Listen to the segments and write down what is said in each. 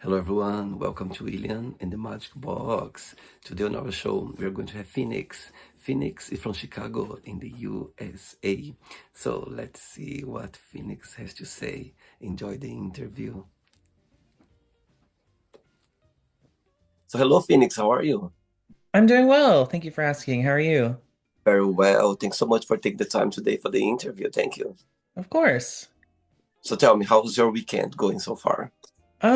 Hello, everyone. Welcome to William and the Magic Box. Today on our show, we are going to have Phoenix. Phoenix is from Chicago in the USA. So let's see what Phoenix has to say. Enjoy the interview. So, hello, Phoenix. How are you? I'm doing well. Thank you for asking. How are you? Very well. Thanks so much for taking the time today for the interview. Thank you. Of course. So, tell me, how's your weekend going so far?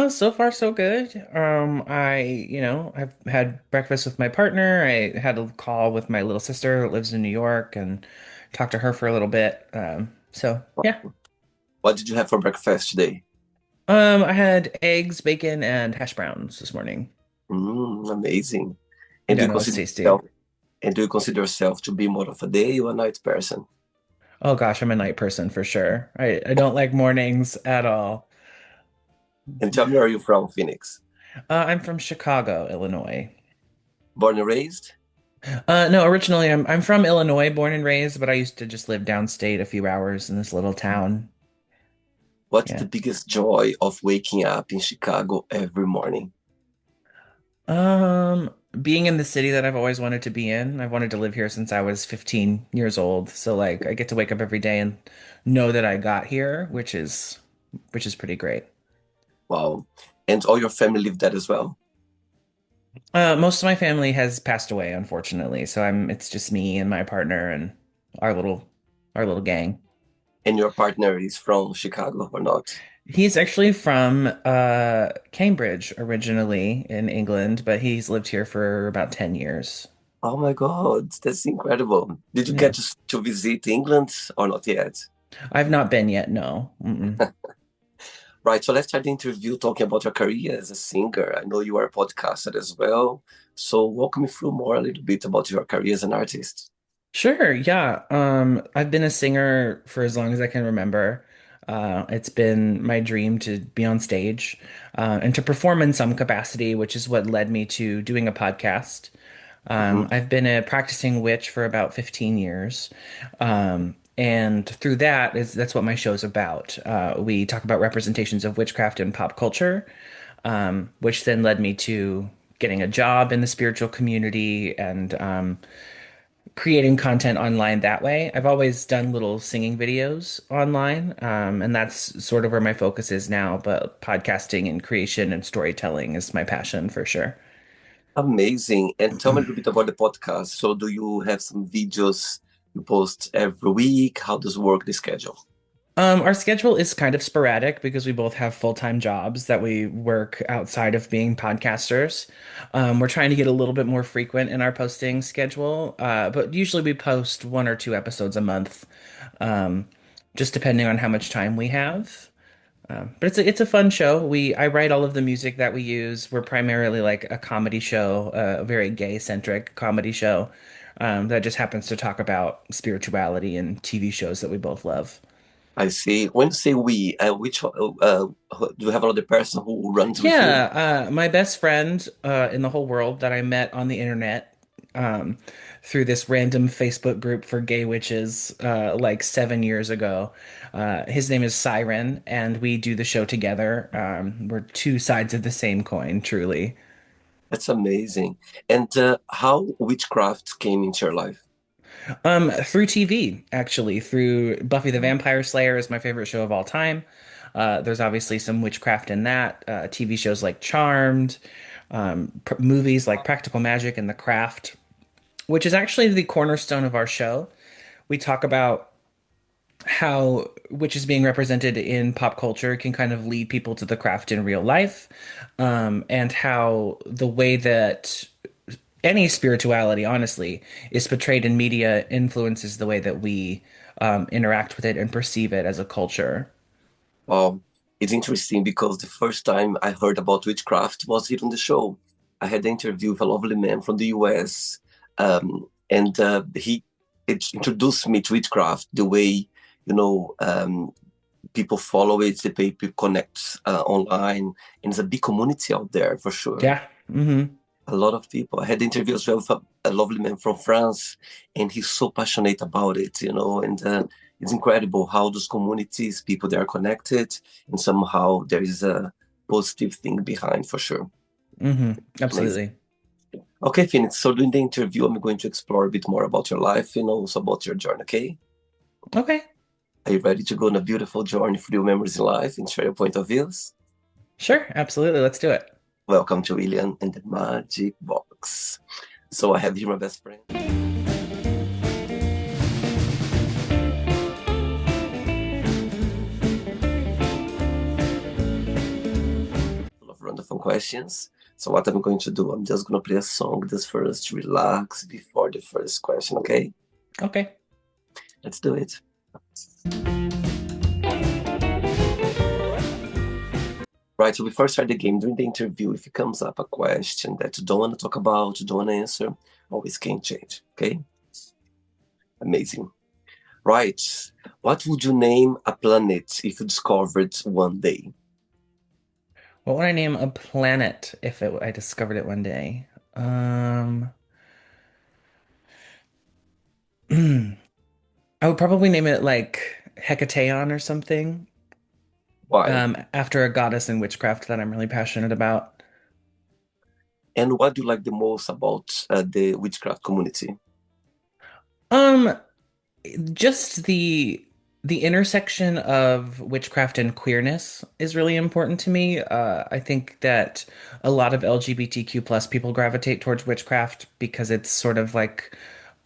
So far so good. I've had breakfast with my partner. I had a call with my little sister who lives in New York and talked to her for a little bit. So yeah. What did you have for breakfast today? I had eggs, bacon, and hash browns this morning. Amazing. And do Yeah, you no, it's consider tasty. yourself and do you consider yourself to be more of a day or a night person? Oh gosh, I'm a night person for sure. I don't like mornings at all. And tell me, where are you from, Phoenix? I'm from Chicago, Illinois. Born and raised? No, originally I'm from Illinois, born and raised, but I used to just live downstate a few hours in this little town. What's the Yeah. biggest joy of waking up in Chicago every morning? Um, Being in the city that I've always wanted to be in. I've wanted to live here since I was 15 years old. So like I get to wake up every day and know that I got here, which is pretty great. Wow. And all your family live there as well? Most of my family has passed away, unfortunately. So it's just me and my partner and our little our little gang. And your partner is from Chicago or not? He's actually from Cambridge originally in England, but he's lived here for about 10 years. Oh my God, that's incredible. Did you Yeah. get to visit England or not yet? I've not been yet, no. Mm-mm. Right, so let's start the interview talking about your career as a singer. I know you are a podcaster as well. So walk me through more a little bit about your career as an artist. Sure, yeah. I've been a singer for as long as I can remember. It's been my dream to be on stage and to perform in some capacity, which is what led me to doing a podcast. Mhm. I've been a practicing witch for about 15 years. And through that's what my show's about. We talk about representations of witchcraft in pop culture, which then led me to getting a job in the spiritual community and creating content online that way. I've always done little singing videos online, and that's sort of where my focus is now. But podcasting and creation and storytelling is my passion for sure. Amazing. And tell me a little bit about the podcast. So, do you have some videos you post every week? How does work the schedule? Our schedule is kind of sporadic because we both have full-time jobs that we work outside of being podcasters. We're trying to get a little bit more frequent in our posting schedule, but usually we post one or two episodes a month, um, just depending on how much time we have. But it's a fun show. I write all of the music that we use. We're primarily like a comedy show, a very gay-centric comedy show, that just happens to talk about spirituality and TV shows that we both love. I see. When you say we, do you have another person who runs with you? My best friend in the whole world that I met on the internet um, through this random Facebook group for gay witches like 7 years ago. His name is Siren, and we do the show together. We're two sides of the same coin, truly. That's amazing. And how witchcraft came into your life? Through TV, actually, through Buffy the Vampire Slayer is my favorite show of all time. There's obviously some witchcraft in that. TV shows like Charmed, movies like Practical Magic and The Craft, which is actually the cornerstone of our show. We talk about how witches being represented in pop culture can kind of lead people to the craft in real life, and how the way that any spirituality, honestly, is portrayed in media influences the way that we interact with it and perceive it as a culture. Um, it's interesting because the first time I heard about witchcraft was here on the show. I had an interview with a lovely man from the US, and he introduced me to witchcraft, the way, people follow it, the way people connect online, and there's a big community out there for sure. Yeah. Hmm. A lot of people. I had interviews well with a lovely man from France, and he's so passionate about it, and it's incredible how those communities, people, they are connected, and somehow there is a positive thing behind for sure. Amazing. Absolutely. Okay, Phoenix. So during the interview, I'm going to explore a bit more about your life and also about your journey. Okay, Okay. are you ready to go on a beautiful journey through your memories in life and share your point of views? Sure. Absolutely. Let's do it. Welcome to William and the Magic Box. So I have here my best friend. Full of wonderful questions. So what I'm going to do, I'm just going to play a song just first to relax before the first question, okay? Okay. Let's do it. Right, so before I start the game, during the interview, if it comes up a question that you don't want to talk about, you don't want to answer, always can change, okay? Amazing. Right, what would you name a planet if you discovered one day? What would I name a planet if I discovered it one day? Um, I would probably name it like Hecateon or something, Why? after a goddess in witchcraft that I'm really passionate about. And what do you like the most about the witchcraft community? Um, just the intersection of witchcraft and queerness is really important to me. I think that a lot of LGBTQ plus people gravitate towards witchcraft because it's sort of like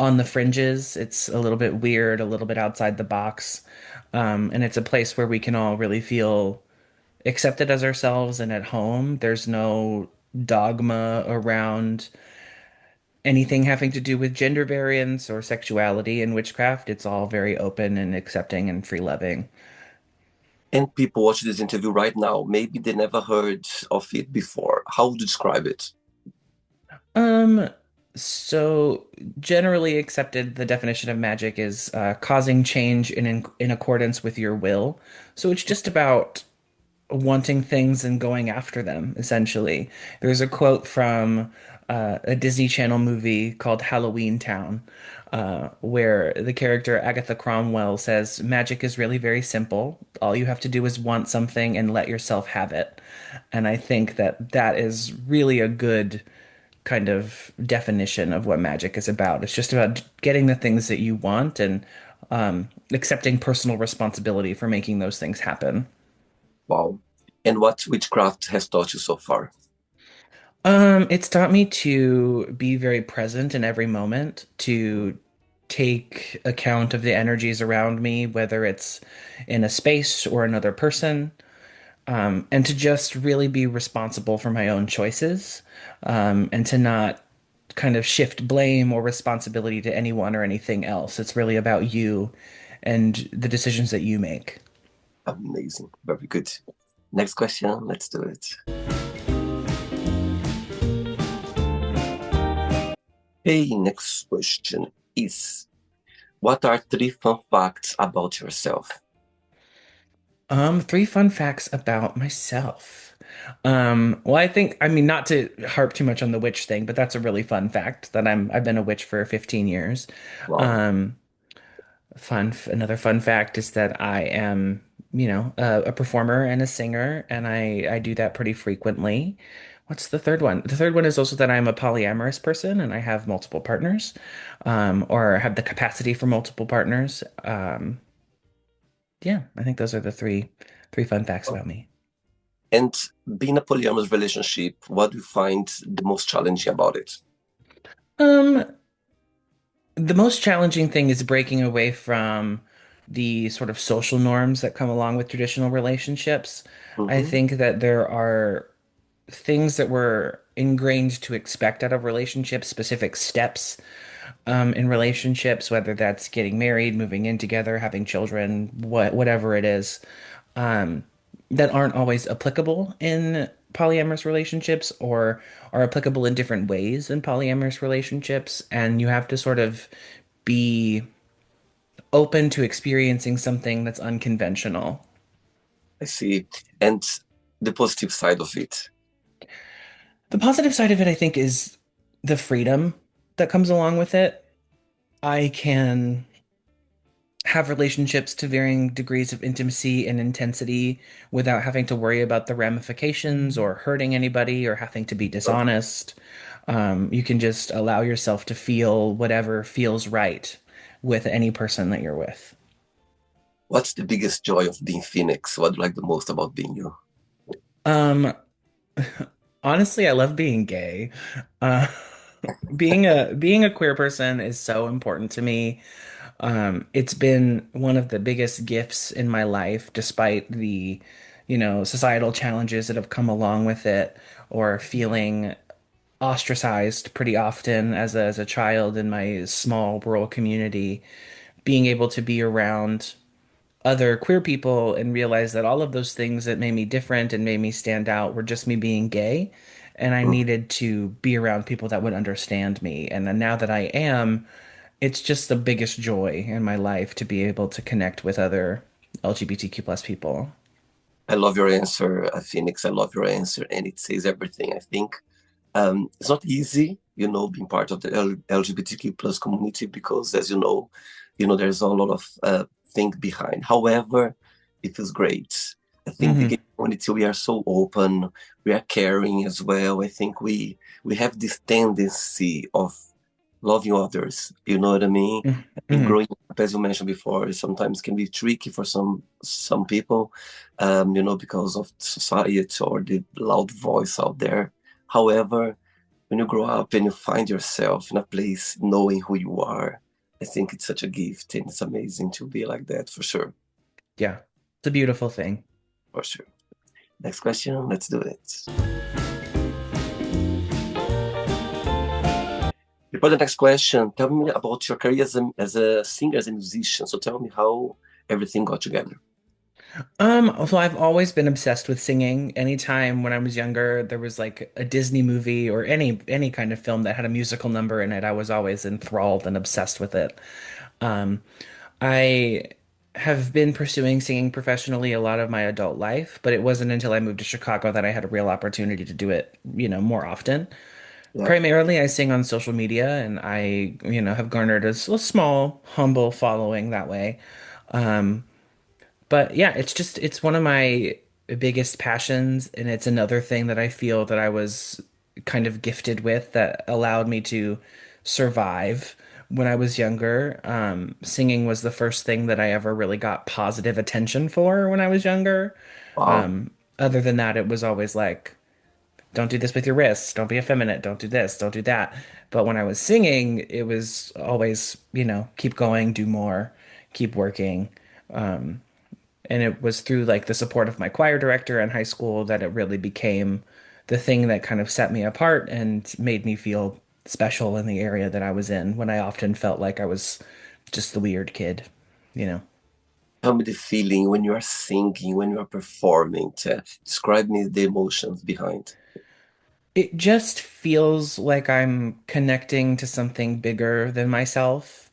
on the fringes. It's a little bit weird, a little bit outside the box. And it's a place where we can all really feel accepted as ourselves and at home. There's no dogma around anything having to do with gender variance or sexuality in witchcraft. It's all very open and accepting and free loving. And people watch this interview right now, maybe they never heard of it before. How would you describe it? Um, so generally accepted, the definition of magic is causing change in accordance with your will. So it's just about wanting things and going after them, essentially. There's a quote from a Disney Channel movie called Halloween Town, where the character Agatha Cromwell says, "Magic is really very simple. All you have to do is want something and let yourself have it." And I think that that is really a good kind of definition of what magic is about. It's just about getting the things that you want and accepting personal responsibility for making those things happen. Wow. And what witchcraft has taught you so far? It's taught me to be very present in every moment, to take account of the energies around me, whether it's in a space or another person, and to just really be responsible for my own choices, and to not kind of shift blame or responsibility to anyone or anything else. It's really about you and the decisions that you make. Amazing. Very good. Next question. Let's do it. Hey, next question is, what are three fun facts about yourself? Three fun facts about myself. Well, I mean, not to harp too much on the witch thing, but that's a really fun fact that I've been a witch for 15 years. Wow. Um, another fun fact is that I am, a performer and a singer, and I do that pretty frequently. What's the third one? The third one is also that I'm a polyamorous person and I have multiple partners, or have the capacity for multiple partners. Yeah, I think those are the three fun facts about me. And being a polyamorous relationship, what do you find the most challenging about it? Um, the most challenging thing is breaking away from the sort of social norms that come along with traditional relationships. I Mm-hmm. think that there are things that we're ingrained to expect out of relationships, specific steps in relationships, whether that's getting married, moving in together, having children, whatever it is, um, that aren't always applicable in polyamorous relationships or are applicable in different ways in polyamorous relationships. And you have to sort of be open to experiencing something that's unconventional. I see. And the positive side of it. The positive side of it, I think, is the freedom that comes along with it. I can have relationships to varying degrees of intimacy and intensity without having to worry about the ramifications or hurting anybody or having to be dishonest. You can just allow yourself to feel whatever feels right with any person that you're with. What's the biggest joy of being Phoenix? What do you like the most about being you? Um, Honestly, I love being gay. Uh, being a queer person is so important to me. It's been one of the biggest gifts in my life, despite the, societal challenges that have come along with it, or feeling ostracized pretty often as a child in my small rural community. Being able to be around other queer people and realize that all of those things that made me different and made me stand out were just me being gay. And I Mm. needed to be around people that would understand me. And then now that I am, it's just the biggest joy in my life to be able to connect with other LGBTQ plus people. I love your answer, Phoenix. I love your answer, and it says everything. I think it's not easy, being part of the LGBTQ plus community because, as there's a lot of thing behind. However, it feels great. I think the Hmm. gay community, we are so open, we are caring as well. I think we have this tendency of loving others. You know what I mean? I think Hmm. growing up, as you mentioned before, sometimes can be tricky for some people, because of society or the loud voice out there. However, when you grow up and you find yourself in a place knowing who you are, I think it's such a gift and it's amazing to be like that for sure. Yeah, it's a beautiful thing. For sure. Next question, let's do it. Before the next question, tell me about your career as a singer, as a musician. So tell me how everything got together. So I've always been obsessed with singing. Anytime when I was younger, there was like a Disney movie or any kind of film that had a musical number in it, I was always enthralled and obsessed with it. Um, I have been pursuing singing professionally a lot of my adult life, but it wasn't until I moved to Chicago that I had a real opportunity to do it, more often. Yeah. Primarily, I sing on social media, and I, have garnered a small, humble following that way. Um, but yeah, it's one of my biggest passions, and it's another thing that I feel that I was kind of gifted with that allowed me to survive when I was younger. Singing was the first thing that I ever really got positive attention for when I was younger. Wow. Other than that, it was always like, don't do this with your wrists, don't be effeminate, don't do this, don't do that. But when I was singing, it was always, keep going, do more, keep working. And it was through like the support of my choir director in high school that it really became the thing that kind of set me apart and made me feel special in the area that I was in when I often felt like I was just the weird kid, you know. Tell me the feeling when you are singing, when you are performing. Describe me the emotions behind. It just feels like I'm connecting to something bigger than myself,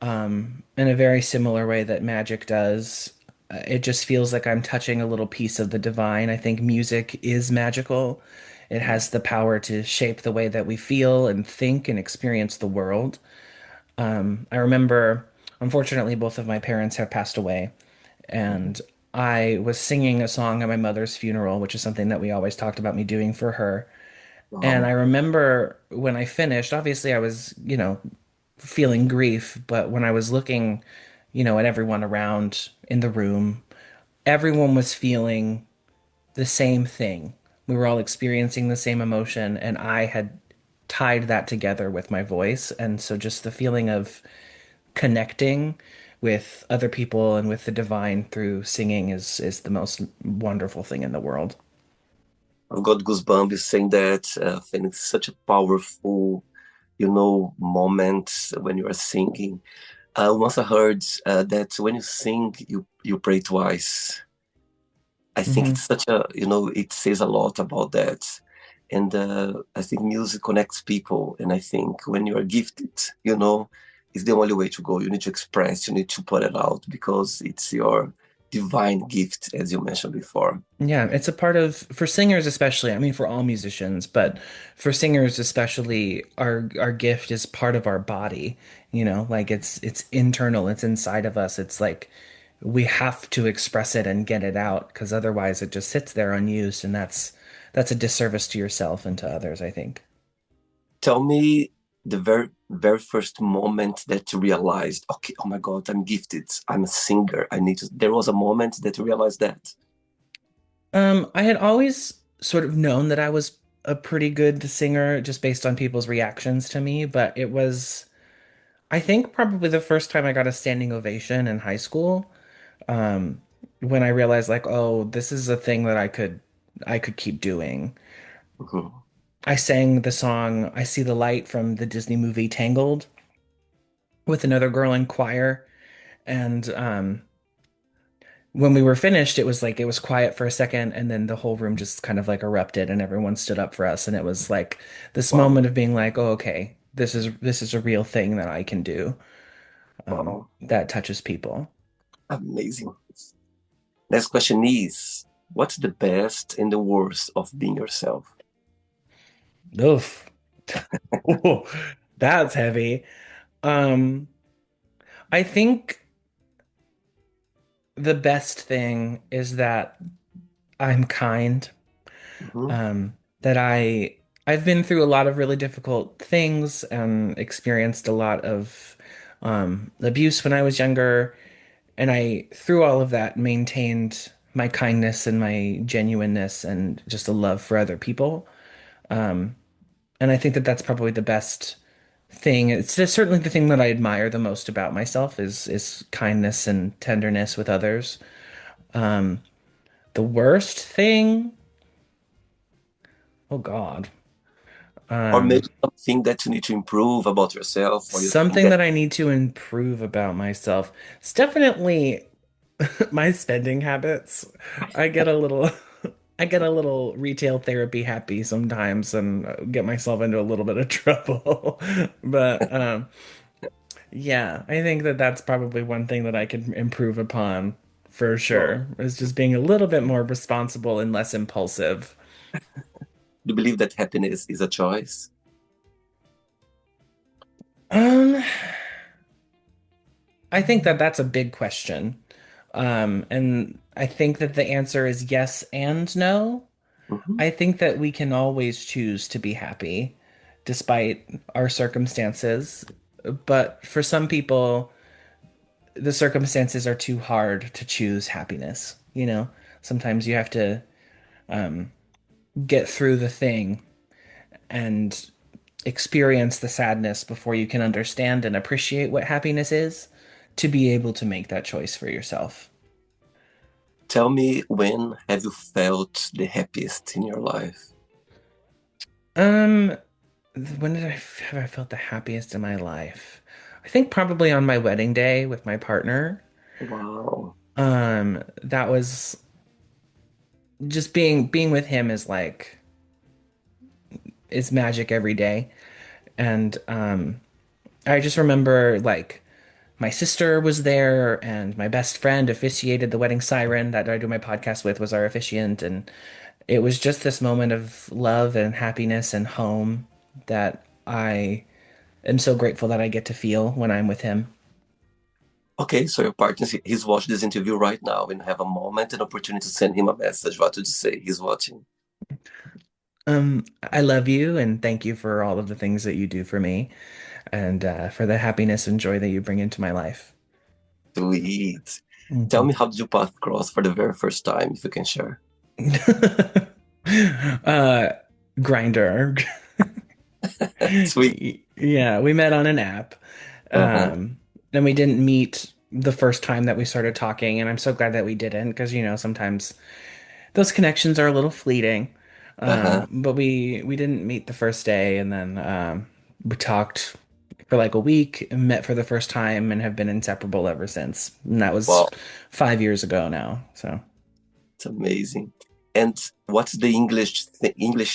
in a very similar way that magic does. It just feels like I'm touching a little piece of the divine. I think music is magical. It has the power to shape the way that we feel and think and experience the world. I remember, unfortunately, both of my parents have passed away, and I was singing a song at my mother's funeral, which is something that we always talked about me doing for her. And I Wow. remember when I finished, obviously I was, feeling grief, but when I was looking, at everyone around in the room, everyone was feeling the same thing. We were all experiencing the same emotion, and I had tied that together with my voice. And so just the feeling of connecting with other people and with the divine through singing is the most wonderful thing in the world. I've got goosebumps saying that. I think it's such a powerful, moment when you are singing. Once I heard that when you sing, you pray twice. I think it's Hmm. such it says a lot about that. And I think music connects people. And I think when you are gifted, it's the only way to go. You need to express, you need to put it out because it's your divine gift, as you mentioned before. Yeah, it's a part of for singers especially. I mean, for all musicians, but for singers especially, our gift is part of our body. Like it's internal, it's inside of us. It's like we have to express it and get it out because otherwise it just sits there unused, and that's a disservice to yourself and to others, I think. Tell me the very first moment that you realized, okay, oh my God, I'm gifted. I'm a singer. I need to. There was a moment that you realized that. I had always sort of known that I was a pretty good singer just based on people's reactions to me, but it was, I think, probably the first time I got a standing ovation in high school, um, when I realized like, oh, this is a thing that I could keep doing. Mhm. I sang the song I See the Light from the Disney movie Tangled with another girl in choir, and when we were finished, it was like it was quiet for a second, and then the whole room just kind of like erupted, and everyone stood up for us, and it was like this Wow, moment of being like, oh, okay, this is a real thing that I can do, wow, that touches people. amazing. Next question is, what's the best and the worst of being yourself? Oof. Ooh, that's heavy. Um, I think the best thing is that I'm kind. Mhm. That I've been through a lot of really difficult things and experienced a lot of abuse when I was younger, and I through all of that maintained my kindness and my genuineness and just a love for other people. And I think that that's probably the best thing. It's just certainly the thing that I admire the most about myself is kindness and tenderness with others. The worst thing, oh God. Or maybe something that you need to improve about yourself, or you think Something that, that I need to improve about myself. It's definitely my spending habits. I get a little I get a little retail therapy happy sometimes and get myself into a little bit of trouble. But yeah, I think that that's probably one thing that I could improve upon for well, sure, is just being a little bit more responsible and less impulsive. you believe that happiness is a choice? Um, I think that that's a big question. And I think that the answer is yes and no. Mhm. I think that we can always choose to be happy despite our circumstances. But for some people, the circumstances are too hard to choose happiness. Sometimes you have to get through the thing and experience the sadness before you can understand and appreciate what happiness is to be able to make that choice for yourself. Tell me, when have you felt the happiest in your life? Um, when have I felt the happiest in my life? I think probably on my wedding day with my partner. Wow. That was just being with him is like it's magic every day. And I just remember like my sister was there and my best friend officiated the wedding siren that I do my podcast with was our officiant, and it was just this moment of love and happiness and home that I am so grateful that I get to feel when I'm with him. Okay, so your partner, he's watching this interview right now and have a moment, an opportunity to send him a message. What would you say? He's watching. I love you and thank you for all of the things that you do for me and for the happiness and joy that you bring into my life. Sweet. Tell Mhm. me, how did you path cross for the very first time, if you can share? uh, Grinder. Sweet. Yeah, we met on an app. Uh-huh. And we didn't meet the first time that we started talking, and I'm so glad that we didn't because sometimes those connections are a little fleeting. Uh-huh. But we didn't meet the first day, and then we talked for like a week, met for the first time, and have been inseparable ever since. And that was Wow, 5 years ago now. So. it's amazing. And what's the English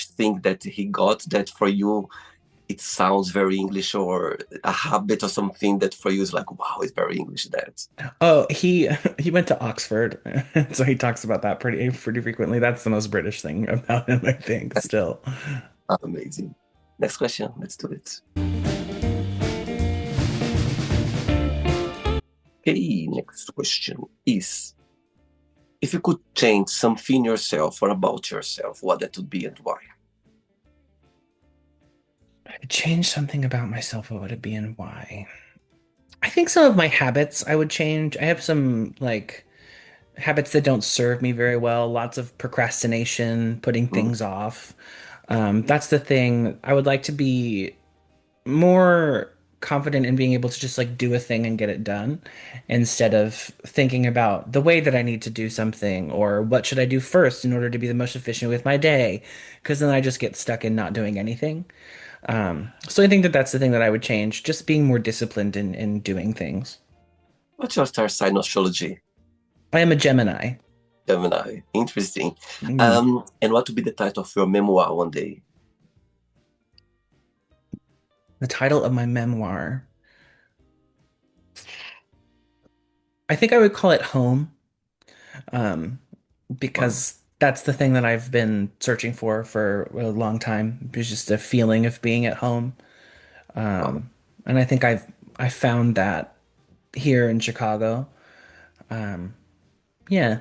thing that he got that for you? it sounds very English, or a habit or something that for you is like, wow, it's very English that. Oh, he he went to Oxford, so he talks about that pretty frequently. That's the most British thing about him, I think, still. Amazing. Next question. Let's do it. Okay, next question is, if you could change something in yourself or about yourself, what that would be and why? Change something about myself, what would it be and why? I think some of my habits I would change. I have some like habits that don't serve me very well, lots of procrastination, putting Mm. things off. That's the thing. I would like to be more confident in being able to just like do a thing and get it done instead of thinking about the way that I need to do something or what should I do first in order to be the most efficient with my day, because then I just get stuck in not doing anything. So I think that that's the thing that I would change, just being more disciplined in doing things. What's your star sign astrology? I am a Gemini. Gemini. Interesting. Mm. And what would be the title of your memoir one day? The title of my memoir, I think I would call it Home, um, Wow. because that's the thing that I've been searching for a long time. It's just a feeling of being at home. Wow. And I think I found that here in Chicago. Um, yeah.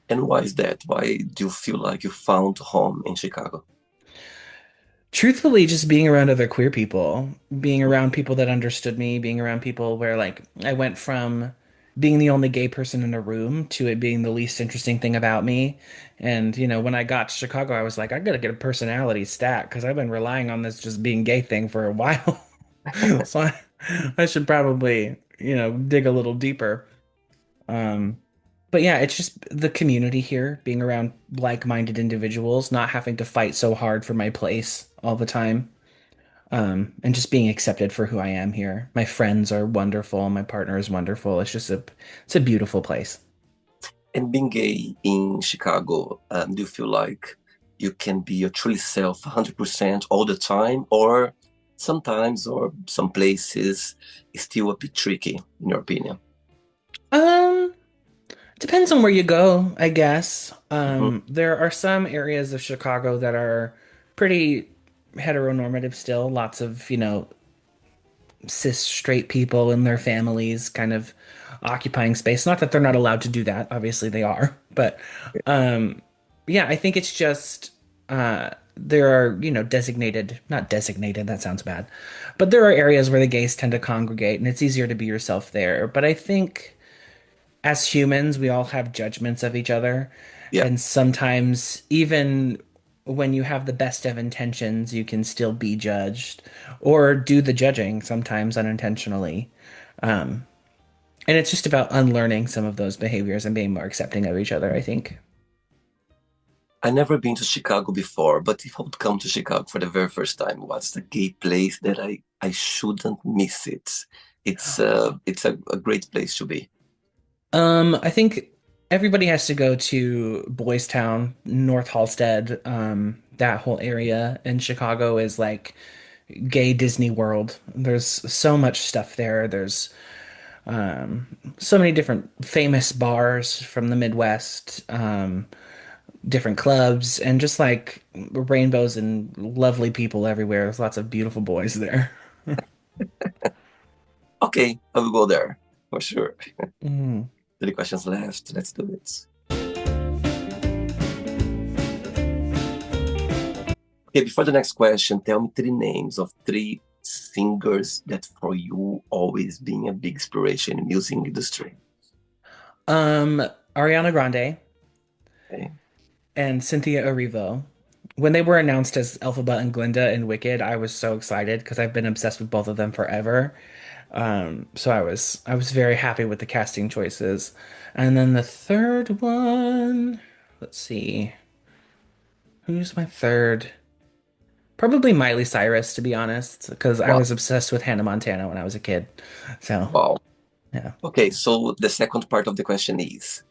And why is that? Why do you feel like you found home in Chicago? Truthfully, just being around other queer people, being around people that understood me, being around people where like I went from being the only gay person in a room to it being the least interesting thing about me. And when I got to Chicago, I was like, I gotta get a personality stat because I've been relying on this just being gay thing for a while. So I should probably, dig a little deeper. Um, but yeah, it's just the community here, being around like-minded individuals, not having to fight so hard for my place all the time, and just being accepted for who I am here. My friends are wonderful, my partner is wonderful. It's a beautiful place. And being gay in Chicago, do you feel like you can be your true self 100% all the time, or sometimes, or some places, it's still a bit tricky, in your opinion? Um, Depends on where you go, I guess. Hmm. There are some areas of Chicago that are pretty heteronormative still, lots of, cis straight people and their families kind of occupying space. Not that they're not allowed to do that, obviously they are, but um yeah, I think it's just there are, designated, not designated, that sounds bad. But there are areas where the gays tend to congregate and it's easier to be yourself there. But I think as humans, we all have judgments of each other. Yeah, And sometimes, even when you have the best of intentions, you can still be judged or do the judging sometimes unintentionally. Um, and it's just about unlearning some of those behaviors and being more accepting of each other, I think. I never been to Chicago before, but if I would come to Chicago for the very first time, what's the gay place that I shouldn't miss it? It's a great place to be. I think everybody has to go to Boys Town, North Halsted, that whole area in Chicago is like gay Disney World. There's so much stuff there. There's so many different famous bars from the Midwest, different clubs, and just like rainbows and lovely people everywhere. There's lots of beautiful boys there. Okay, I will go there for sure. Mm. 3 questions left. Let's do it. Okay, before the next question, tell me 3 names of 3 singers that for you always being a big inspiration in music industry. Um, Ariana Grande Okay. and Cynthia Erivo. When they were announced as Elphaba and Glinda in Wicked, I was so excited because I've been obsessed with both of them forever. So I was very happy with the casting choices. And then the third one, let's see, who's my third? Probably Miley Cyrus, to be honest, because I Wow. was obsessed with Hannah Montana when I was a kid. So Wow. yeah. Okay, so the second part of the question is,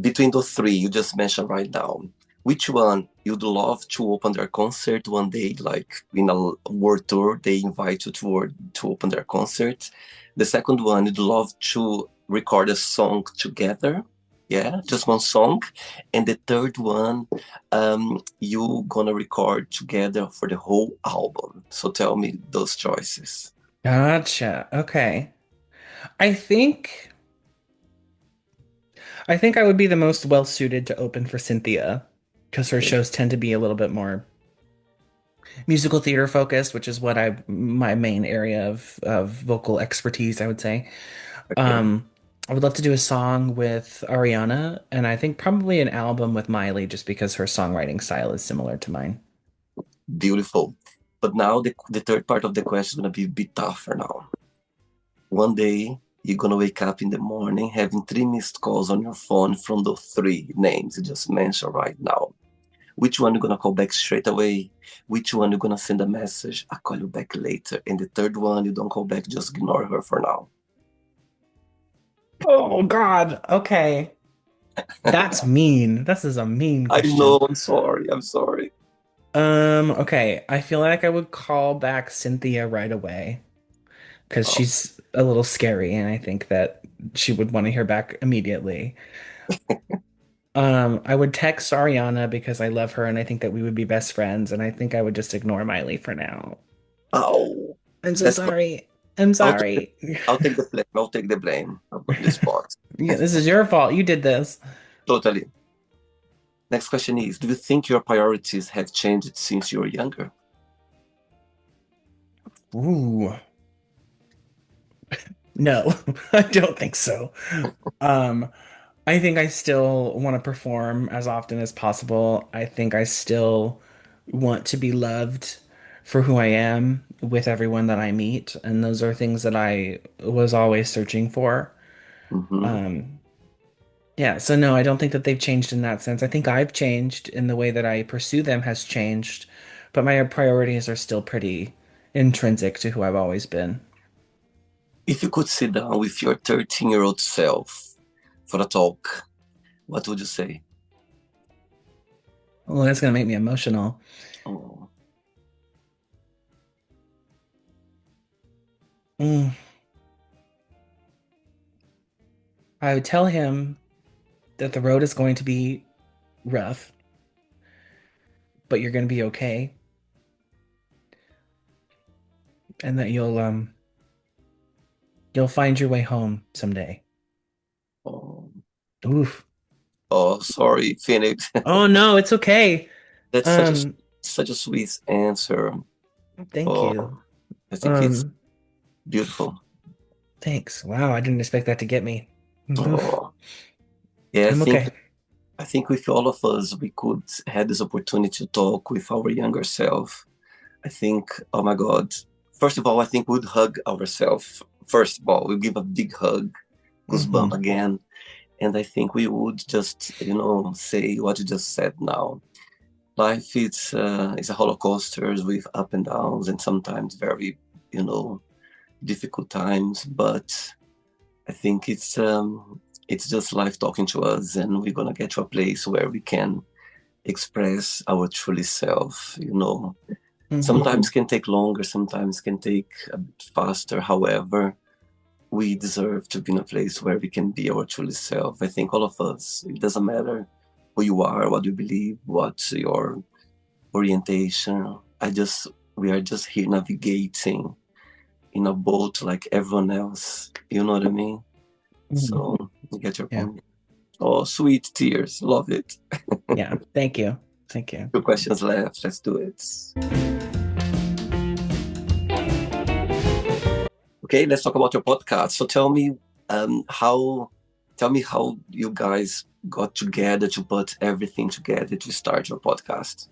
between those 3 you just mentioned right now, Which one you'd love to open their concert one day, like in a world tour, they invite you to open their concert. The second one, you'd love to record a song together. Yeah, just one song. And the third one, you gonna record together for the whole album. So tell me those choices. Gotcha. Okay. I think I think I would be the most well suited to open for Cynthia because her Okay. shows tend to be a little bit more musical theater focused, which is what I my main area of vocal expertise, I would say. Okay. Um, I would love to do a song with Ariana, and I think probably an album with Miley, just because her songwriting style is similar to mine. Beautiful. But now the third part of the question is gonna be a bit tougher now. One day, you're gonna wake up in the morning having three missed calls on your phone from those three names you just mentioned right now. Which one you gonna call back straight away? Which one you gonna send a message? I'll call you back later. And the third one, you don't call back, just ignore her for now. Oh God. Okay. That's mean. This is a mean I know, question. I'm sorry, I'm sorry. Okay. I feel like I would call back Cynthia right away because Oh, she's a little scary, and I think that she would want to hear back immediately. I would text Ariana because I love her and I think that we would be best friends, and I think I would just ignore Miley for now. oh, I'm so that's fine. sorry. I'm I'll take, sorry. I'll take the blame. I'll take the blame. I'll put this spot. Yeah, this is your fault. You did this. Totally. Next question is, do you think your priorities have changed since you were younger? Ooh. No, I don't think so. Um, I think I still want to perform as often as possible. I think I still want to be loved for who I am with everyone that I meet, and those are things that I was always searching for. Mm-hmm. Um, yeah, so no, I don't think that they've changed in that sense. I think I've changed in the way that I pursue them has changed, but my priorities are still pretty intrinsic to who I've always been. If you could sit down with your 13-year-old self for a talk, what would you say? Well, that's gonna make me emotional. Oh, Mm. I would tell him that the road is going to be rough, but you're going to be okay, and that you'll find your way home someday. oh, Oof. oh, sorry, Phoenix. Oh no, it's okay. That's Um, such a sweet answer. thank Oh, you. I think it's Um, beautiful. Thanks. Wow, I didn't expect that to get me. Oof. Oh, yeah, I'm okay. I think with all of us, we could have this opportunity to talk with our younger self. I think, oh my God. First of all, I think we'd hug ourselves. First of all, we give a big hug, goosebump Hmm. again. And I think we would just, say what you just said now. Life is a roller coaster with up and downs and sometimes very, you know, difficult times. But I think it's just life talking to us, and we're gonna get to a place where we can express our truly self. Hmm. Sometimes can take longer, sometimes can take a bit faster. However, we deserve to be in a place where we can be our truly self. I think all of us, it doesn't matter who you are, what you believe, what's your orientation. We are just here navigating in a boat like everyone else. You know what I mean? Hmm. So you get your Yeah. point. Oh, sweet tears. Love it. Yeah. Thank you. Thank you. Two questions left. Let's do it. Okay, let's talk about your podcast. So tell me how you guys got together to put everything together to start your podcast.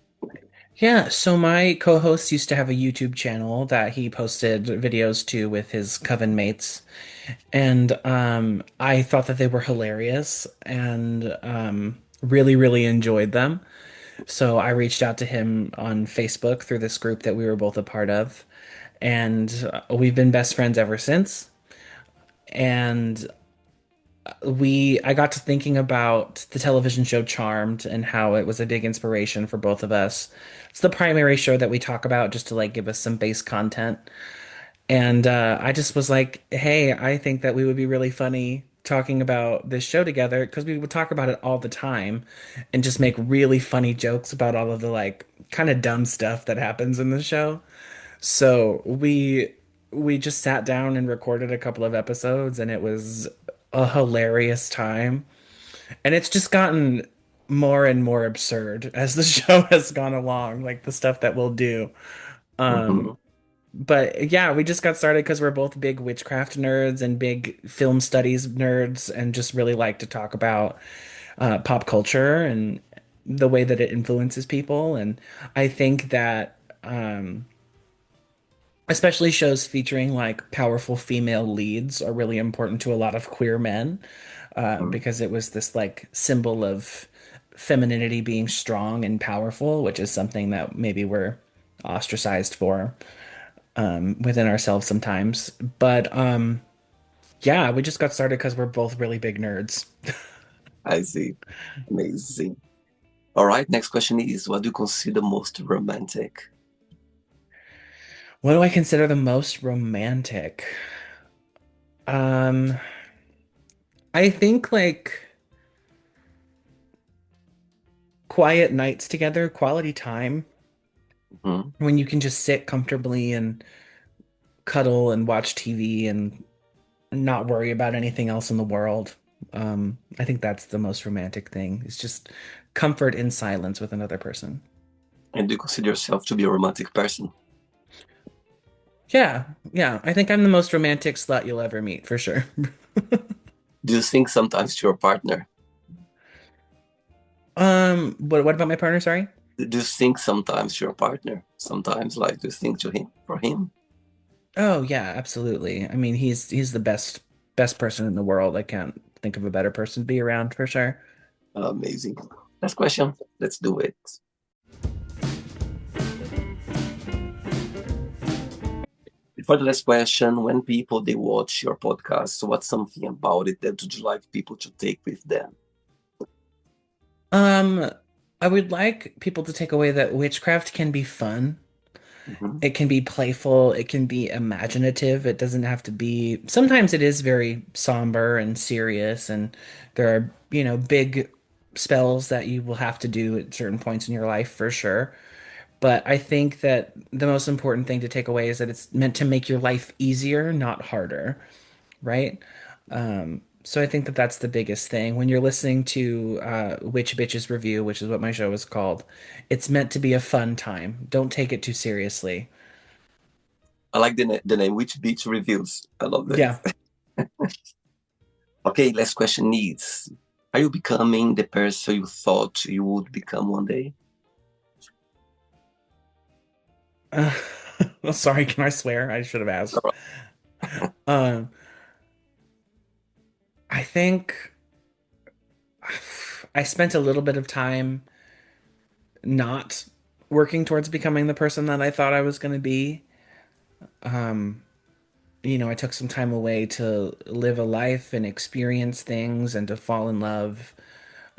Yeah, so my co-host used to have a YouTube channel that he posted videos to with his coven mates. And I thought that they were hilarious and really, really enjoyed them. So I reached out to him on Facebook through this group that we were both a part of. And we've been best friends ever since. And I got to thinking about the television show Charmed and how it was a big inspiration for both of us. It's the primary show that we talk about just to like give us some base content. And I just was like, hey, I think that we would be really funny talking about this show together because we would talk about it all the time and just make really funny jokes about all of the like kind of dumb stuff that happens in the show. So we just sat down and recorded a couple of episodes and it was a hilarious time. And it's just gotten more and more absurd as the show has gone along, like the stuff that we'll do. Mhm. But yeah, we just got started because we're both big witchcraft nerds and big film studies nerds and just really like to talk about pop culture and the way that it influences people. And I think that especially shows featuring like powerful female leads are really important to a lot of queer men Mhm. because it was this like symbol of femininity being strong and powerful, which is something that maybe we're ostracized for within ourselves sometimes. But yeah, we just got started because we're both really big nerds. I see. Amazing. All right, next question is, what do you consider most romantic? What do I consider the most romantic? Um, I think like quiet nights together, quality time Mhm. when you can just sit comfortably and cuddle and watch TV and not worry about anything else in the world. I think that's the most romantic thing. It's just comfort in silence with another person. And do you consider yourself to be a romantic person? Yeah, yeah. I think I'm the most romantic slut you'll ever meet, for sure. Do you think sometimes to your partner? What about my partner? Sorry. Do you think sometimes to your partner? Sometimes, like, do you think to him, for him? Oh yeah, absolutely. I mean, he's the best person in the world. I can't think of a better person to be around for sure. Amazing. Last question. Let's do it. Before the last question, when people they watch your podcast, what's something about it that would you like people to take with them? Um, I would like people to take away that witchcraft can be fun. Mhm. It can be playful, it can be imaginative. It doesn't have to be, sometimes it is very somber and serious, and there are, big spells that you will have to do at certain points in your life for sure. But I think that the most important thing to take away is that it's meant to make your life easier, not harder, right? So I think that that's the biggest thing. When you're listening to Witch Bitches Review, which is what my show is called, it's meant to be a fun time. Don't take it too seriously. I like the name Which Beach Reviews. I love Yeah. that. Okay, last question is, are you becoming the person you thought you would become one day? Uh, sorry, can I swear? I should have asked. Um, I think I spent a little bit of time not working towards becoming the person that I thought I was going to be. Um, I took some time away to live a life and experience things and to fall in love.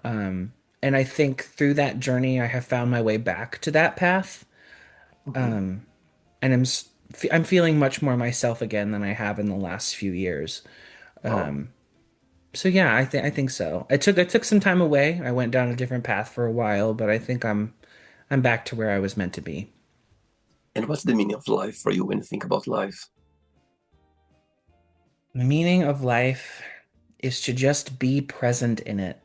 Um, and I think through that journey, I have found my way back to that path. Mhm. Um, and I'm feeling much more myself again than I have in the last few years. Wow. So yeah, I think so. I took some time away. I went down a different path for a while, but I think I'm back to where I was meant to be. And what's the meaning of life for you when you think about life? The meaning of life is to just be present in it.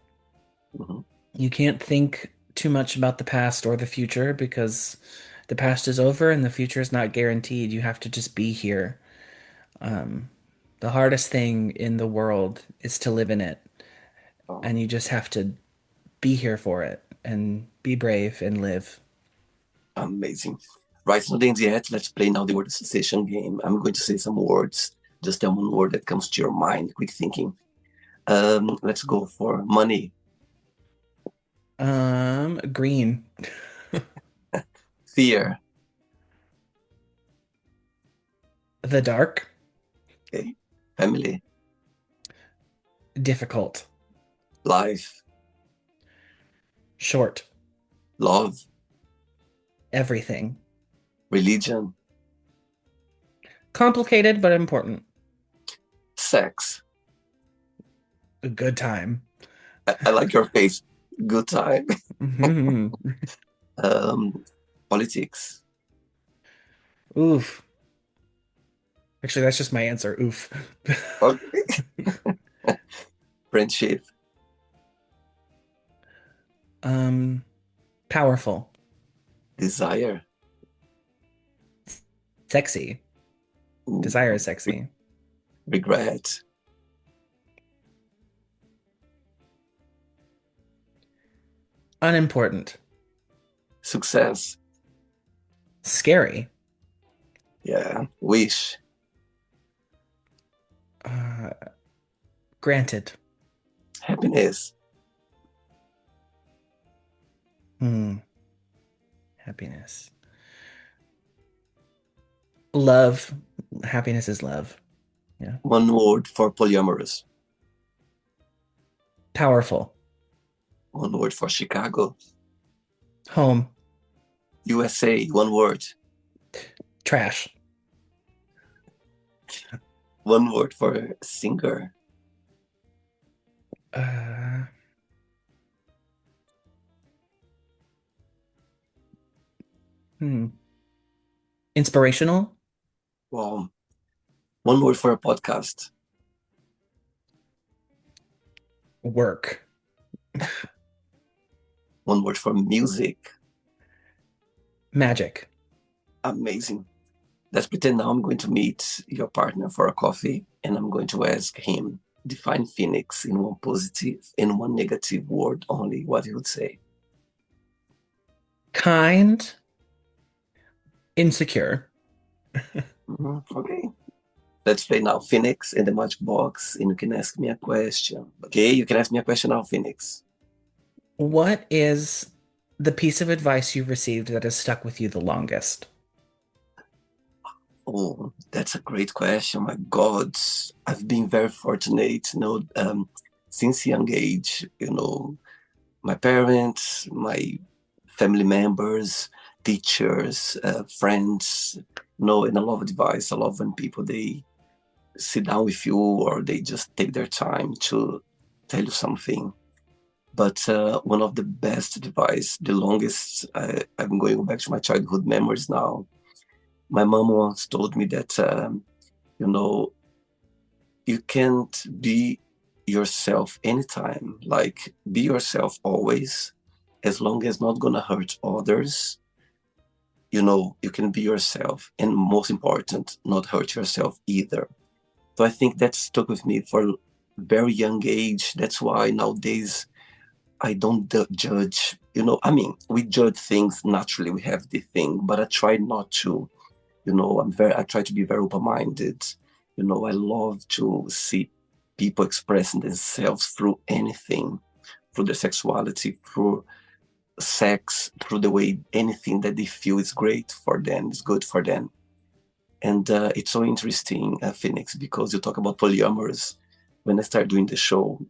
Mhm. You can't think too much about the past or the future because the past is over and the future is not guaranteed. You have to just be here. Um, the hardest thing in the world is to live in it, Wow. and you just have to be here for it and be brave and live. Amazing. Right, so then yet, let's play now the word association game. I'm going to say some words. Just tell one word that comes to your mind. Quick thinking. Let's go for money, Green, fear, the dark, okay, family, difficult, life, short, love, everything, religion, complicated but important, sex. a good time. I like your face. Good time. Mhm. Um, politics. Oof. Actually, that's just my answer. Oof. Okay. Friendship. Um, powerful, Desire. sexy. Mm, Desire is sexy. regret. Unimportant, Success. scary, Yeah. Wish. uh, granted. Happiness. Hmm. Happiness. Love. Happiness is love. Yeah. One word for polyamorous. Powerful. One word for Chicago. Home. USA. One word. Trash. One word for singer. Uh, hmm. Inspirational. Wow. One word for a podcast. Work. One word for music. Magic. Amazing. Let's pretend now I'm going to meet your partner for a coffee and I'm going to ask him, define Phoenix in one positive and one negative word only, what he would say. Kind. Insecure. Okay. Let's play now Phoenix in the magic box and you can ask me a question. Okay, you can ask me a question now, Phoenix. What is the piece of advice you've received that has stuck with you the longest? Oh, that's a great question. My God, I've been very fortunate, since young age, my parents, my family members, teachers, friends, and I love advice. I love when people they sit down with you or they just take their time to tell you something. But one of the best advice, the longest, I'm going back to my childhood memories now. My mom once told me that, you know, you can't be yourself anytime. Like, be yourself always, as long as not gonna hurt others. You can be yourself, and most important, not hurt yourself either. So I think that stuck with me for a very young age. That's why nowadays I don't judge. I mean, we judge things naturally. We have the thing, but I try not to. I try to be very open-minded. I love to see people expressing themselves through anything, through their sexuality, through sex, through the way anything that they feel is great for them, is good for them. And it's so interesting, Phoenix, because you talk about polyamorous. When I started doing the show,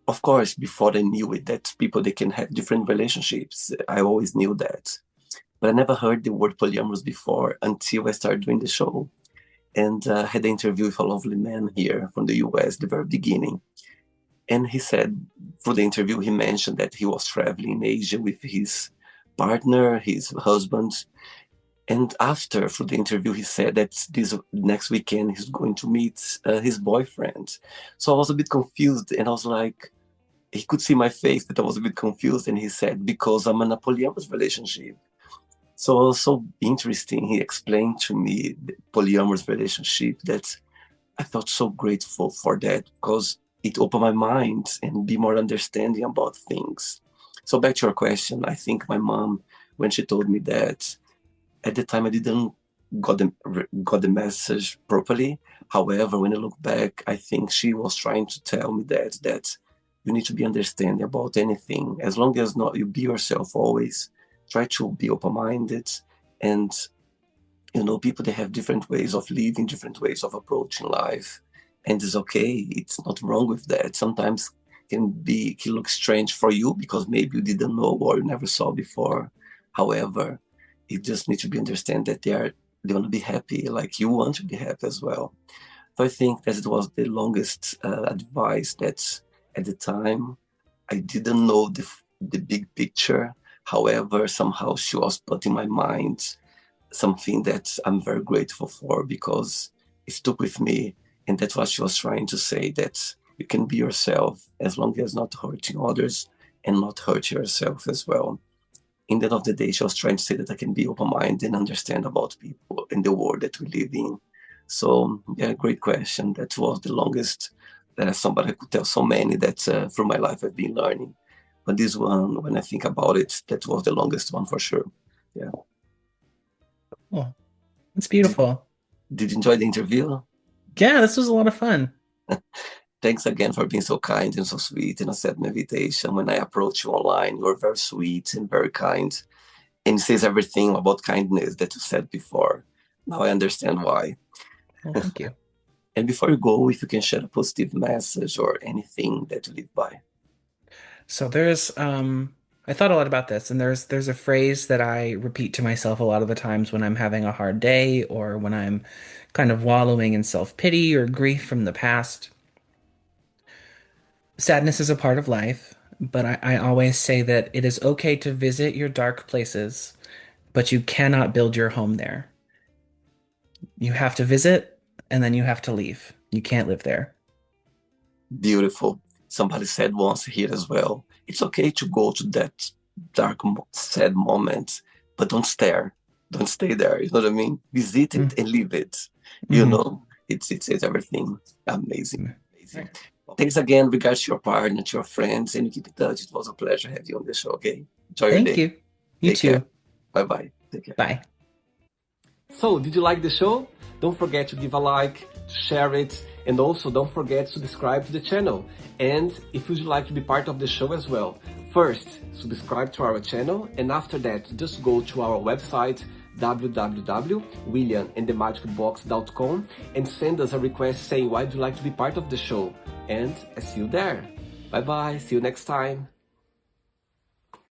of course, before I knew it, that people they can have different relationships. I always knew that, but I never heard the word polyamorous before until I started doing the show. And had an interview with a lovely man here from the US, the very beginning. And he said, for the interview, he mentioned that he was traveling in Asia with his partner, his husband. And after, for the interview, he said that this next weekend he's going to meet his boyfriend. So I was a bit confused, and I was like, he could see my face that I was a bit confused, and he said, because I'm in a polyamorous relationship. So it was so interesting. He explained to me the polyamorous relationship that I felt so grateful for that because it opened my mind and be more understanding about things. So back to your question, I think my mom, when she told me that, at the time I didn't got the message properly. However, when I look back, I think she was trying to tell me that you need to be understanding about anything. As long as not you be yourself always, try to be open-minded. And people they have different ways of living, different ways of approaching life. and it's okay. It's not wrong with that. Sometimes can look strange for you because maybe you didn't know or you never saw before. However, you just need to be understand that they want to be happy, like you want to be happy as well. So I think that it was the longest advice that at the time I didn't know the big picture. However, somehow she was put in my mind something that I'm very grateful for because it stuck with me. And that's what she was trying to say, that you can be yourself as long as not hurting others and not hurt yourself as well. In the end of the day, she was trying to say that I can be open-minded and understand about people in the world that we live in. So, yeah, great question. That was the longest somebody could tell so many that through my life I've been learning. But this one, when I think about it, that was the longest one for sure. Yeah. Oh, it's Did, beautiful. did you enjoy the interview? Yeah, this was a lot of fun. Thanks again for being so kind and so sweet and accepting my invitation. When I approached you online, you were very sweet and very kind. And it says everything about kindness that you said before. Now I understand why. Well, thank you. And before you go, if you can share a positive message or anything that you live by. So I thought a lot about this, and there's a phrase that I repeat to myself a lot of the times when I'm having a hard day or when I'm kind of wallowing in self-pity or grief from the past. Sadness is a part of life, but I always say that it is okay to visit your dark places, but you cannot build your home there. You have to visit and then you have to leave. You can't live there. Beautiful. Somebody said once here as well, it's okay to go to that dark, sad moment, but don't stare. Don't stay there. You know what I mean? Visit it and leave it. You Mm-hmm. know, it says everything. Amazing. Amazing. Right. Thanks again. Regards to your partner, to your friends, and keep in touch. It was a pleasure having you on the show. Okay. Enjoy your Thank day. you. You Take care. too. Bye bye. Take care. Bye. So, did you like the show? Don't forget to give a like, to share it, and also don't forget to subscribe to the channel. And if you'd like to be part of the show as well, first, subscribe to our channel, and after that, just go to our website, www.williamandthemagicbox.com, and send us a request saying why you'd like to be part of the show. And I see you there. Bye bye, see you next time.